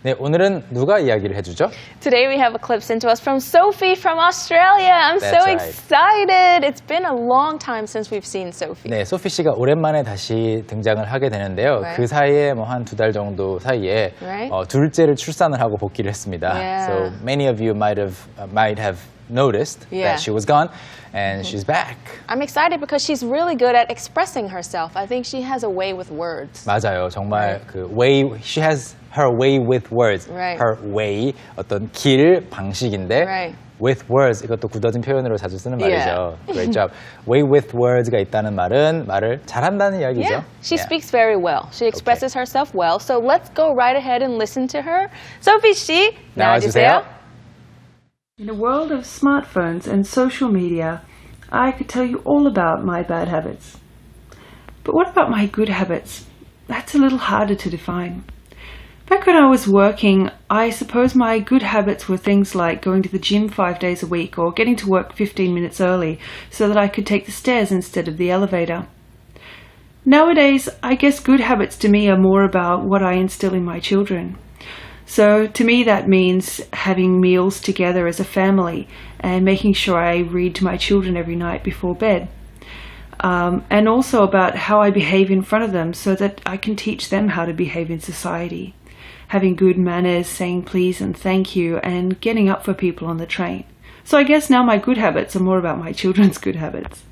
네, 오늘은 누가 이야기를 해주죠? Today we have a clip sent to us from Sophie from Australia. I'm That's so right. excited. It's been a long time since we've seen Sophie. 네, 소피 씨가 오랜만에 다시 등장을 하게 되는데요. Right. 그 사이에 뭐 한 2달 정도 사이에 Right. 둘째를 출산을 하고 복귀를 했습니다. Yeah. So many of you might have noticed Yeah. that she was gone and she's back. I'm excited because she's really good at expressing herself. I think she has a way with words. 맞아요. 정말 그 way, she has her way with words. Right. Her way, 어떤 길, 방식인데 Right. with words, 이것도 굳어진 표현으로 자주 쓰는 말이죠. Yeah. Great job. Way with words가 있다는 말은 말을 잘한다는 이야기죠. Yeah, she speaks very well. She expresses herself well. So let's go right ahead and listen to her. Sophie 씨, 나와주세요. In a world of smartphones and social media, I could tell you all about my bad habits. But what about my good habits? That's a little harder to define. Back when I was working, I suppose my good habits were things like going to the gym 5 days a week or getting to work 15 minutes early so that I could take the stairs instead of the elevator. Nowadays, I guess good habits to me are more about what I instill in my children. So to me that means having meals together as a family and making sure I read to my children every night before bed. And also about how I behave in front of them so that I can teach them how to behave in society. Having good manners, saying please and thank you, and getting up for people on the train. So I guess now my good habits are more about my children's good habits.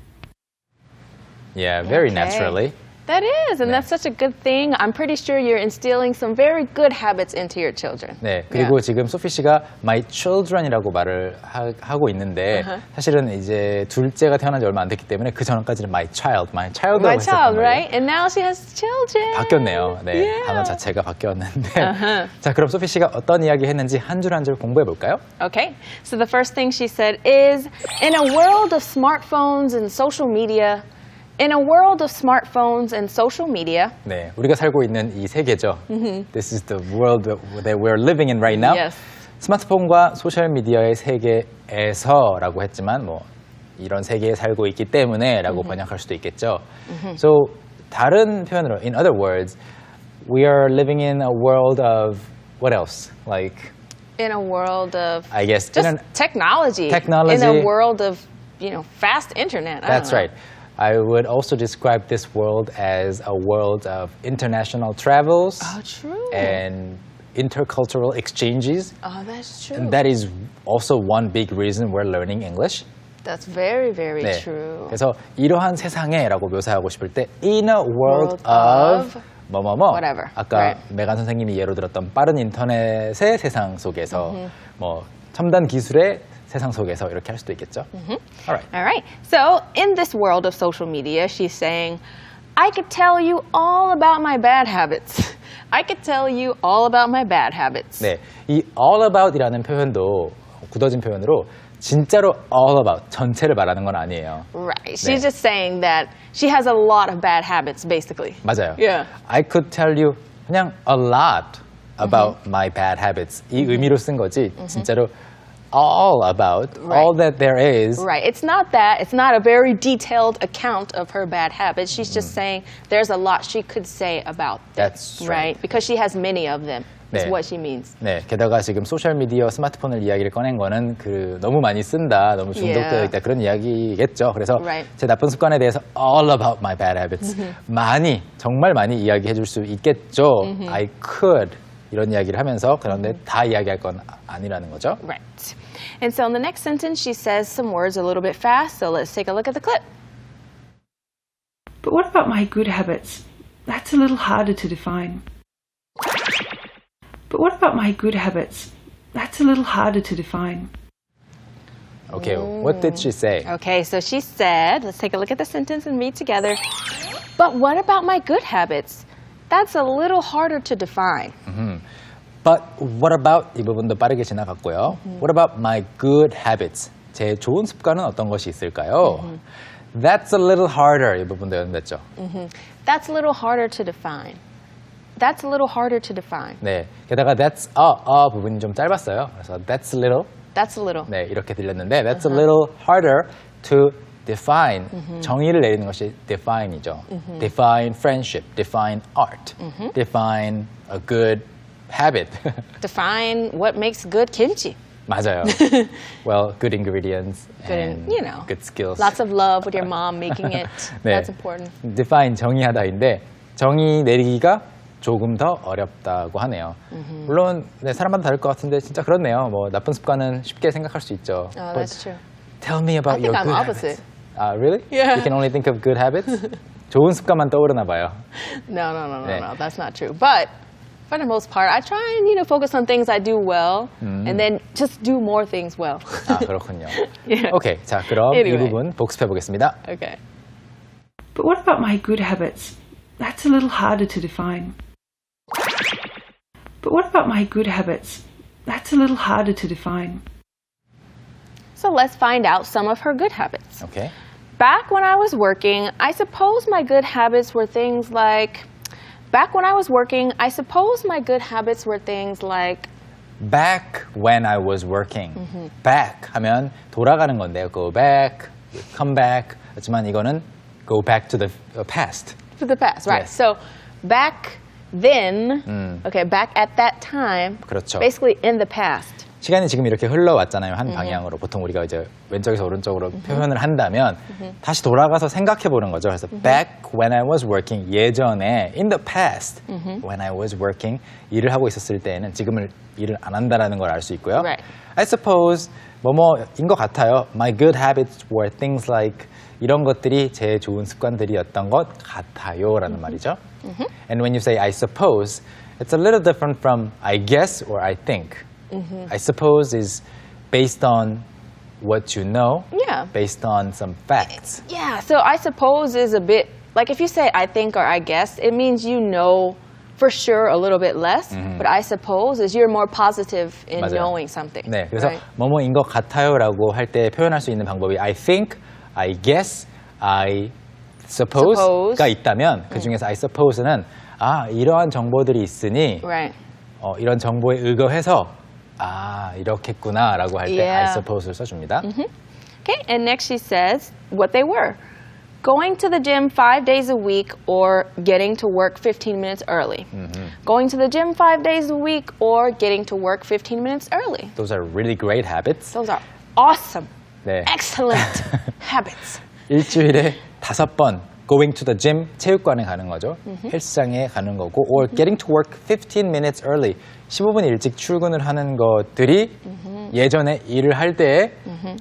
Yeah, very Okay. naturally. That is, and that's such a good thing. I'm pretty sure you're instilling some very good habits into your children. 네, 그리고 지금 소피 씨가 my children이라고 말을 하고 있는데 사실은 이제 둘째가 태어난 지 얼마 안 됐기 때문에 그 전까지는 my child라고 My 했었단 child, 말이에요. right? And now she has children. 바뀌었네요. 네, Yeah. 단어 자체가 바뀌었는데. 자, 그럼 소피 씨가 어떤 이야기 했는지 한 줄 한 줄 공부해 볼까요? Okay, so the first thing she said is, in a world of smartphones and social media, in a world of smartphones and social media. 네, 우리가 살고 있는 이 세계죠. This is the world that we're living in right now. Yes. 스마트폰과 소셜 미디어의 세계에서라고 했지만 뭐 이런 세계에 살고 있기 때문에라고 번역할 수도 있겠죠. So 다른 표현으로, in other words, we are living in a world of what else? Like In a world of I guess just technology. Technology. In a world of, fast internet. I That's don't know. right. I would also describe this world as a world of international travels Oh, true. and intercultural exchanges. Oh, that's true. And that is also one big reason we're learning English. That's very, very 네. true. 그래서 이러한 세상에라고 묘사하고 싶을 때 in a world World of of 뭐뭐뭐 whatever. 아까 Right. 메간 선생님이 예로 들었던 빠른 인터넷의 세상 속에서 뭐 첨단 기술의 세상 속에서 이렇게 할 수도 있겠죠. All right. All right. So, in this world of social media, she's saying, I could tell you all about my bad habits. I could tell you all about my bad habits. 네, 이 all about이라는 표현도 굳어진 표현으로 진짜로 all about 전체를 말하는 건 아니에요. Right. 네. She's just saying that she has a lot of bad habits, basically. 맞아요. Yeah. I could tell you 그냥 a lot about my bad habits. 이 의미로 쓴 거지 진짜로 all about all that there is. Right. It's not that. It's not a very detailed account of her bad habits. She's just saying there's a lot she could say about them. That's right. Because she has many of them. Is 네. what she means. 네, 게다가 지금 소셜 미디어, 스마트폰을 이야기를 꺼낸 거는 그 너무 많이 쓴다, 너무 중독되어 있다 그런 이야기겠죠. 그래서 Right. 제 나쁜 습관에 대해서 all about my bad habits 많이 정말 많이 이야기해 줄 수 있겠죠. I could 이런 이야기를 하면서 그런데 다 이야기할 건 아니라는 거죠. Right. And so in the next sentence, she says some words a little bit fast. So let's take a look at the clip. But what about my good habits? That's a little harder to define. But what about my good habits? That's a little harder to define. Okay, what did she say? Okay, so she said, let's take a look at the sentence and read together. But what about my good habits? That's a little harder to define. But what about 이 부분도 빠르게 지나갔고요. What about my good habits? 제 좋은 습관은 어떤 것이 있을까요? That's a little harder 이 부분도 연결됐죠. That's a little harder to define. That's a little harder to define. 네, 게다가 that's a 부분이 좀 짧았어요. 그래서 that's a little That's a little. 네 이렇게 들렸는데 that's a little harder to define. 정의를 내리는 것이 define이죠. Define friendship, define art, define a good habit. Define what makes good kimchi. 맞아요. Well, good ingredients Good, and you know, good skills. Lots of love with your mom making it. 네. That's important. Define 정의하다인데 정의 내리기가 조금 더 어렵다고 하네요. 물론 네, 사람마다 다를 것 같은데 진짜 그렇네요. 뭐 나쁜 습관은 쉽게 생각할 수 있죠. Oh, But that's true. tell me about I think your I'm good opposite. habits. Really? Yeah. You can only think of good habits? 좋은 습관만 떠오르나 봐요. No, 네. that's not true. But for the most part, I try and focus on things I do well, and then just do more things well. 아, 그렇군요. Yeah. 오케이, 자 그럼 Anyway. 이 부분 복습해 보겠습니다. Okay. But what about my good habits? That's a little harder to define. But what about my good habits? That's a little harder to define. So let's find out some of her good habits. 오케이. Back when I was working, I suppose my good habits were things like. Back when I was working, I suppose my good habits were things like. Back when I was working. Back 하면 돌아가는 건데요. Go back, come back. 하지만 이거는 go back to the past. To the past, right? Yes. So back then, okay, back at that time, 그렇죠. basically in the past. 시간이 지금 이렇게 흘러왔잖아요. 한 방향으로. 보통 우리가 이제 왼쪽에서 오른쪽으로 표현을 한다면 다시 돌아가서 생각해 보는 거죠. 그래서 back when I was working, 예전에 in the past, when I was working, 일을 하고 있었을 때에는 지금을 일을 안 한다라는 걸 알 수 있고요. Right. I suppose 뭐뭐인 것 같아요. My good habits were things like 이런 것들이 제 좋은 습관들이었던 것 같아요라는 말이죠. And when you say I suppose, it's a little different from I guess or I think. I suppose is based on what you know, Yeah. based on some facts. Yeah, so I suppose is a bit, like if you say I think or I guess, it means you know for sure a little bit less, but I suppose is you're more positive in 맞아요. knowing something. 네, 그래서 right? 뭐뭐인 것 같아요라고 할 때 표현할 수 있는 방법이 I think, I guess, I suppose가 있다면 그 중에서 I suppose는 이러한 정보들이 있으니 Right. 이런 정보에 의거해서 이렇겠구나라고 할 때 I Yeah. suppose를 써줍니다. Okay, and next she says what they were. Going to the gym 5 days a week or getting to work 15 minutes early. Going to the gym 5 days a week or getting to work 15 minutes early. Those are really great habits. Those are awesome, 네. excellent habits. 일주일에 5번 going to the gym, 체육관에 가는 거죠. 헬스장에 가는 거고 or getting to work 15 minutes early, 15분 일찍 출근을 하는 것들이 예전에 일을 할 때의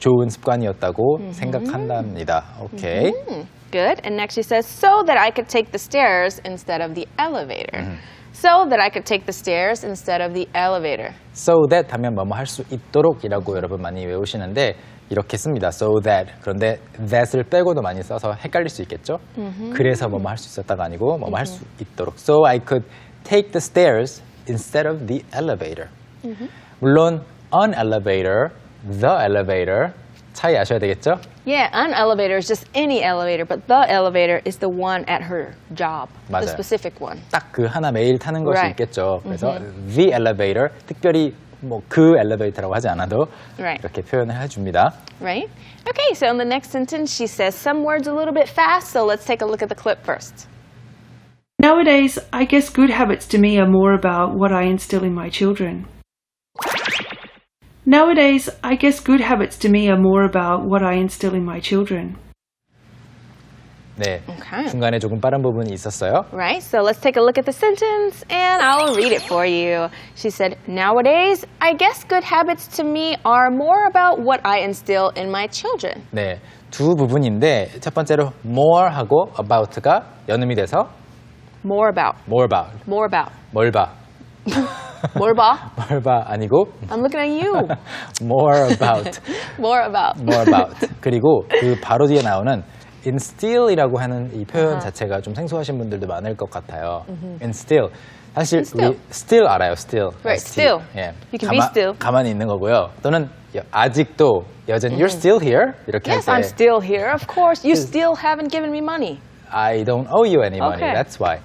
좋은 습관이었다고 생각한답니다. 오케이. Good. And next she says, so that I could take the stairs instead of the elevator. So that I could take the stairs instead of the elevator. So that 하면 뭐뭐 할 수 있도록이라고 여러분 많이 외우시는데 이렇게 씁니다. So that. 그런데 that을 빼고도 많이 써서 헷갈릴 수 있겠죠? 그래서 뭐뭐 할 수 있었다가 아니고 뭐뭐 할 수 있도록. So I could take the stairs instead of the elevator. 물론 an elevator, the elevator 차이 아셔야 되겠죠? Yeah, an elevator is just any elevator, but the elevator is the one at her job, 맞아요. the specific one. 딱 그 하나 매일 타는 것이 Right. 있겠죠. 그래서 the elevator, 특별히 뭐 그 엘리베이터라고 하지 않아도 Right. 이렇게 표현을 해줍니다. Right? Okay, so in the next sentence, she says some words a little bit fast, so let's take a look at the clip first. Nowadays, I guess good habits to me are more about what I instill in my children. Nowadays, I guess good habits to me are more about what I instill in my children. 네, Okay. 중간에 조금 빠른 부분이 있었어요. Right, so let's take a look at the sentence and I'll read it for you. She said, nowadays, I guess good habits to me are more about what I instill in my children. 네, 두 부분인데 첫 번째로 more하고 about가 연음이 돼서 More about. more about, More about. 뭘 봐, More about. 뭘 봐 아니고 I'm looking at you. more about, More about. more about. 그리고 그 바로 뒤에 나오는 instill이라고 하는 이 표현 자체가 좀 생소하신 분들도 많을 것 같아요. instill. 사실 Instill. 우리 still 알아요, still. Right, still. 예. You can be still. 가만히 있는 거고요. 또는 아직도 여전히 you're still here 이렇게 Yes, 할 I'm 때 still here. Of course, you still haven't given me money. I don't owe you any money. Okay. That's why.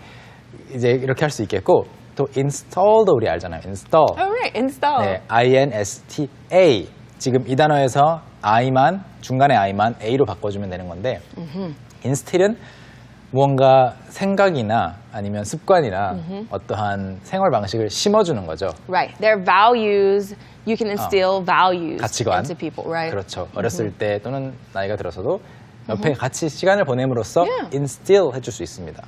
이제 이렇게 할 수 있겠고 또 install도 우리 알잖아요. install. All right, install. 네, I-N-S-T-A. 지금 이 단어에서 I만 중간에 I만 A로 바꿔주면 되는 건데 instill은 무언가 생각이나 아니면 습관이나 어떠한 생활 방식을 심어주는 거죠. Right. Their values, you can instill values 가치관. into people, right? 그렇죠. 어렸을 때 또는 나이가 들어서도 옆에 같이 시간을 보냄으로써 Yeah. instill 해줄 수 있습니다.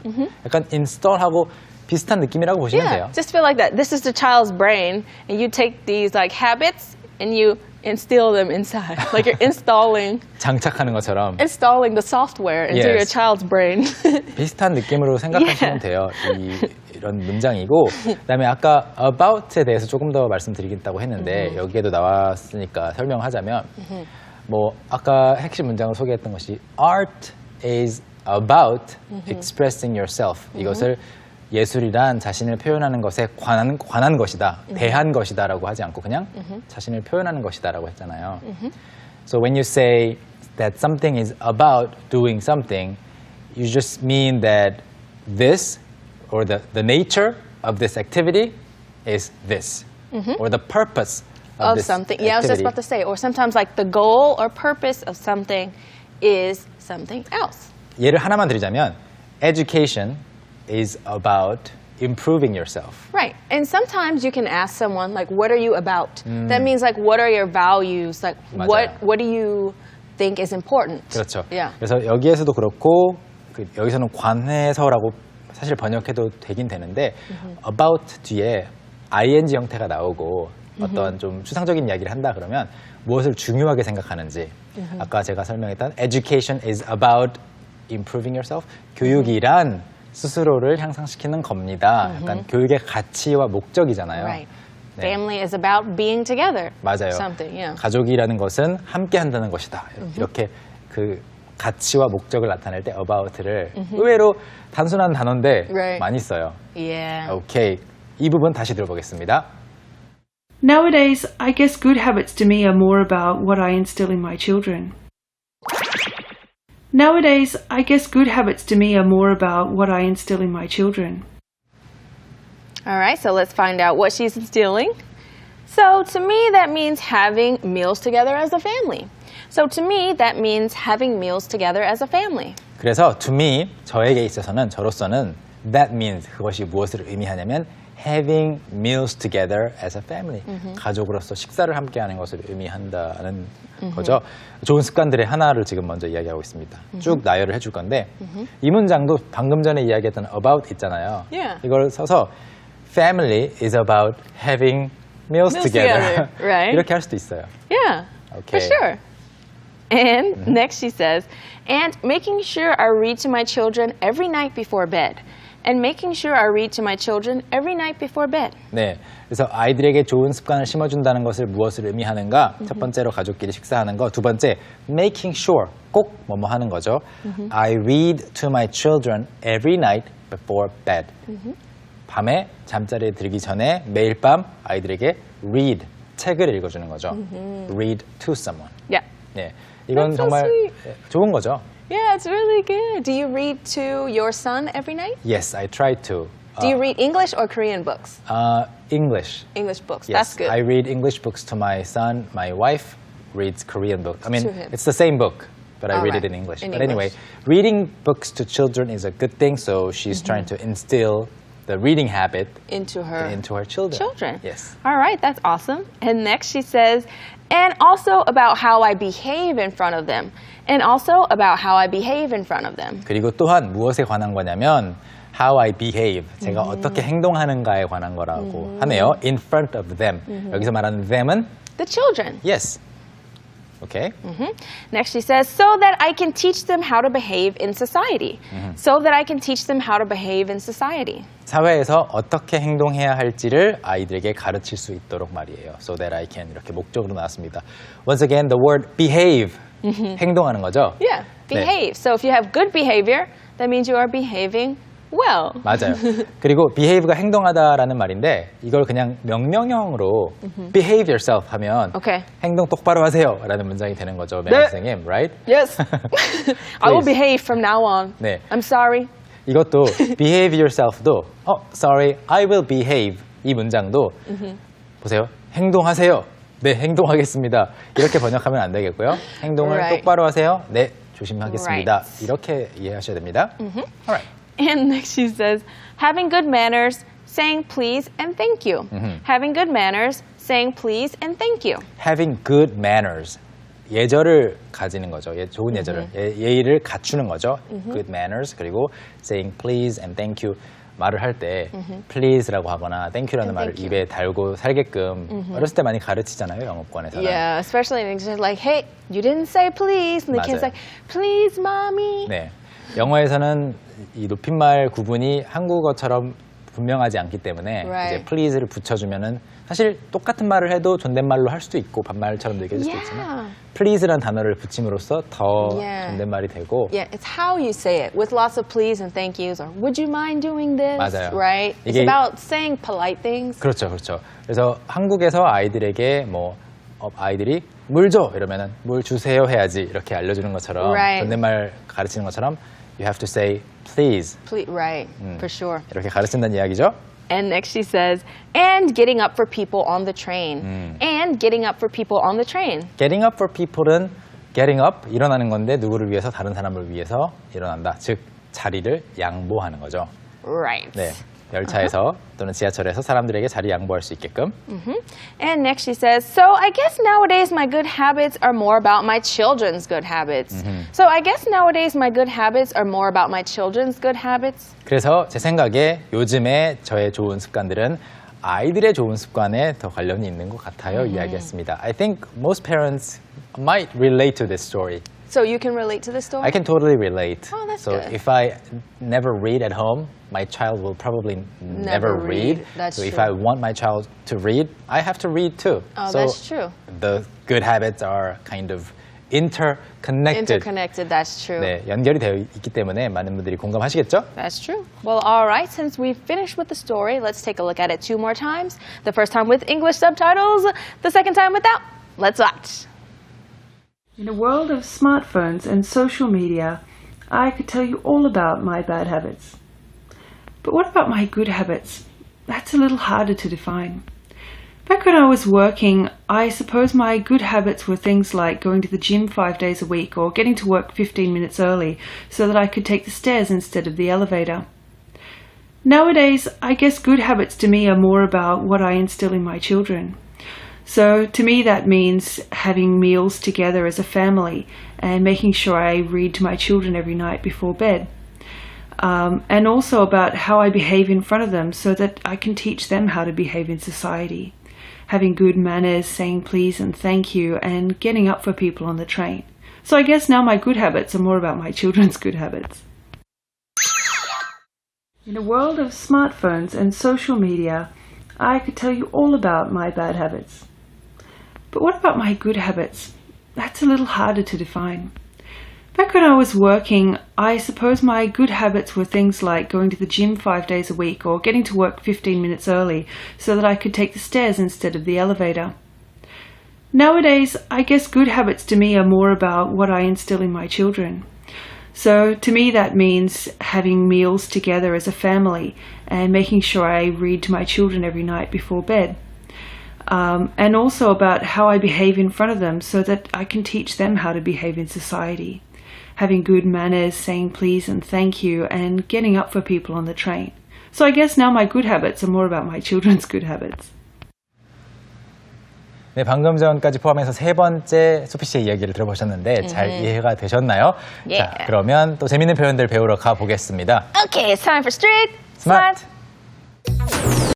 약간 install하고 비슷한 느낌이라고 보시면 Yeah, 돼요. just feel like that. This is the child's brain, and you take these like habits and you instill them inside, like you're installing 장착하는 것처럼 the software into your Yes. child's brain. 비슷한 느낌으로 생각하시면 돼요. 이런 문장이고 그다음에 아까 about에 대해서 조금 더 말씀드리겠다고 했는데 여기에도 나왔으니까 설명하자면 뭐 아까 핵심 문장을 소개했던 것이 art is about expressing yourself. 이것을 예술이란 자신을 표현하는 것에 관한 것이다, 대한 것이다라고 하지 않고 그냥 자신을 표현하는 것이다라고 했잖아요. So when you say that something is about doing something, you just mean that this or the nature of this activity is this, or the purpose of this something. Yeah, I was just activity. about to say. Or sometimes like the goal or purpose of something is something else. 예를 하나만 드리자면 education is about improving yourself. Right. And sometimes you can ask someone like, what are you about? That means like, what are your values? Like, 맞아요. what do you think is important? 그렇죠. Yeah. 그래서 여기에서도 그렇고 여기서는 관해서라고 사실 번역해도 되긴 되는데 about 뒤에 ing 형태가 나오고 어떤 좀 추상적인 이야기를 한다 그러면 무엇을 중요하게 생각하는지 아까 제가 설명했던 education is about improving yourself. 교육이란 스스로를 향상시키는 겁니다. 약간 교육의 가치와 목적이잖아요. Right. 네. Family is about being together. 맞아요. Something, yeah. 가족이라는 것은 함께 한다는 것이다. 이렇게 그 가치와 목적을 나타낼 때 about를 의외로 단순한 단어인데 Right. 많이 써요. Yeah. 오케이. 이 부분 다시 들어보겠습니다. Nowadays, I guess good habits to me are more about what I instill in my children. Nowadays, I guess good habits to me are more about what I instill in my children. All right, so let's find out what she's instilling. So to me, that means having meals together as a family. So to me, that means having meals together as a family. 그래서 to me, 저에게 있어서는 저로서는 that means 그것이 무엇을 의미하냐면 having meals together as a family. 가족으로서 식사를 함께하는 것을 의미한다는 거죠. 좋은 습관들의 하나를 지금 먼저 이야기하고 있습니다. 쭉 나열을 해줄 건데 이 문장도 방금 전에 이야기했던 about 있잖아요. Yeah. 이걸 써서 family is about having meals together. right? 이렇게 할 수도 있어요. Yeah, Okay. for sure. And next she says, and making sure I read to my children every night before bed. And making sure I read to my children every night before bed. 네, 그래서 아이들에게 좋은 습관을 심어준다는 것을 무엇을 의미하는가? 첫 번째로 가족끼리 식사하는 거. 두 번째, making sure, 꼭 뭐뭐 하는 거죠. I read to my children every night before bed. 밤에 잠자리에 들기 전에 매일 밤 아이들에게 read, 책을 읽어주는 거죠. Read to someone. Yeah. 네, 이건 That's so 정말 sweet. 좋은 거죠. Yeah, it's really good. Do you read to your son every night? Yes, I try to. Do you read English or Korean books? English. English books. Yes, That's good. I read English books to my son. My wife reads Korean books. I mean, To him. it's the same book, but I All read right. it in English. In But anyway, English. reading books to children is a good thing, so she's trying to instill the reading habit Into her children. Yes. All right, that's awesome. And next she says, and also about how I behave in front of them. And also about how I behave in front of them. 그리고 또한 무엇에 관한 거냐면 how I behave, 제가 어떻게 행동하는가에 관한 거라고 하네요. In front of them. 여기서 말하는 them은 The children. yes. Okay. Next she says, so that I can teach them how to behave in society. So that I can teach them how to behave in society. 사회에서 어떻게 행동해야 할지를 아이들에게 가르칠 수 있도록 말이에요. So that I can 이렇게 목적으로 나왔습니다. Once again, the word behave, 행동하는 거죠. Yeah, behave. So if you have good behavior, that means you are behaving well. 맞아요. 그리고 behave가 행동하다라는 말인데 이걸 그냥 명령형으로 behave yourself 하면 Okay. 행동 똑바로 하세요 라는 문장이 되는 거죠. 매 선생님, right? Yes. I will Please. behave from now on. 네. I'm sorry. 이것도 behave yourself도 sorry, I will behave 이 문장도 보세요. 행동하세요. 네, 행동하겠습니다. 이렇게 번역하면 안 되겠고요. 행동을 Right. 똑바로 하세요. 네, 조심하겠습니다. Right. 이렇게 이해하셔야 됩니다. Alright. And next she says, having good manners, saying please and thank you. Having good manners, saying please and thank you. Having good manners. 예절을 가지는 거죠. 좋은 예절을. 예의를 갖추는 거죠. Good manners. 그리고 saying please and thank you. 말을 할 때 please라고 하거나 thank you라는 말을 thank you. 입에 달고 살게끔 어렸을 때 많이 가르치잖아요. 영어권에서는. Yeah, especially in English, like, hey, you didn't say please. And the kid's 맞아요. like, please, mommy. 네. 영어에서는 이 높임말 구분이 한국어처럼 분명하지 않기 때문에 Right. 이제 please를 붙여주면은 사실 똑같은 말을 해도 존댓말로 할 수도 있고 반말처럼 느껴질 수도 있지만 please라는 단어를 붙임으로써 더 존댓말이 되고 Yeah, it's how you say it with lots of please and thank yous or would you mind doing this? 맞아요. Right? It's 이게- about saying polite things. 그렇죠, 그렇죠. 그래서 한국에서 아이들에게 뭐 아이들이 물 줘 이러면은 물 주세요 해야지 이렇게 알려주는 것처럼 Right. 존댓말 가르치는 것처럼 you have to say please Right, for sure. 이렇게 가르친다는 이야기죠. And next she says, and getting up for people on the train. And getting up for people on the train. Getting up for people은 getting up 일어나는 건데 누구를 위해서 다른 사람을 위해서 일어난다. 즉 자리를 양보하는 거죠. Right. 네, 열차에서 또는 지하철에서 사람들에게 자리 양보할 수 있게끔. And next she says, so I guess nowadays my good habits are more about my children's good habits. So I guess nowadays my good habits are more about my children's good habits. 그래서 제 생각에 요즘에 저의 좋은 습관들은 아이들의 좋은 습관에 더 관련이 있는 것 같아요. 이야기했습니다. I think most parents might relate to this story. So you can relate to this story? I can totally relate. Oh, that's so good. if I never read at home, my child will probably never read. That's so if true. I want my child to read, I have to read too. Oh, so that's true. The good habits are kind of interconnected. Interconnected, that's true. 네, 연결이 되어 있기 때문에 많은 분들이 공감하시겠죠? That's true. Well, all right, since we've finished with the story, let's take a look at it 2 more times. The first time with English subtitles, the second time without. Let's watch. In a world of smartphones and social media, I could tell you all about my bad habits. But what about my good habits? That's a little harder to define. Back when I was working, I suppose my good habits were things like going to the gym 5 days a week or getting to work 15 minutes early so that I could take the stairs instead of the elevator. Nowadays, I guess good habits to me are more about what I instill in my children. So to me that means having meals together as a family and making sure I read to my children every night before bed. And also about how I behave in front of them so that I can teach them how to behave in society. Having good manners, saying please and thank you, and getting up for people on the train. So I guess now my good habits are more about my children's good habits. In a world of smartphones and social media, I could tell you all about my bad habits. But what about my good habits? That's a little harder to define. Back when I was working, I suppose my good habits were things like going to the gym 5 days a week or getting to work 15 minutes early so that I could take the stairs instead of the elevator. Nowadays, I guess good habits to me are more about what I instill in my children. So to me that means having meals together as a family and making sure I read to my children every night before bed. And also about how I behave in front of them so that I can teach them how to behave in society. Having good manners, saying please and thank you, and getting up for people on the train. So I guess now my good habits are more about my children's good habits. 네, 방금 전까지 포함해서 3번째 소피 씨의 이야기를 들어보셨는데 잘 이해가 되셨나요? Yeah. 자, 그러면 또 재밌는 표현들 배우러 가보겠습니다. Okay, it's time for Street Smart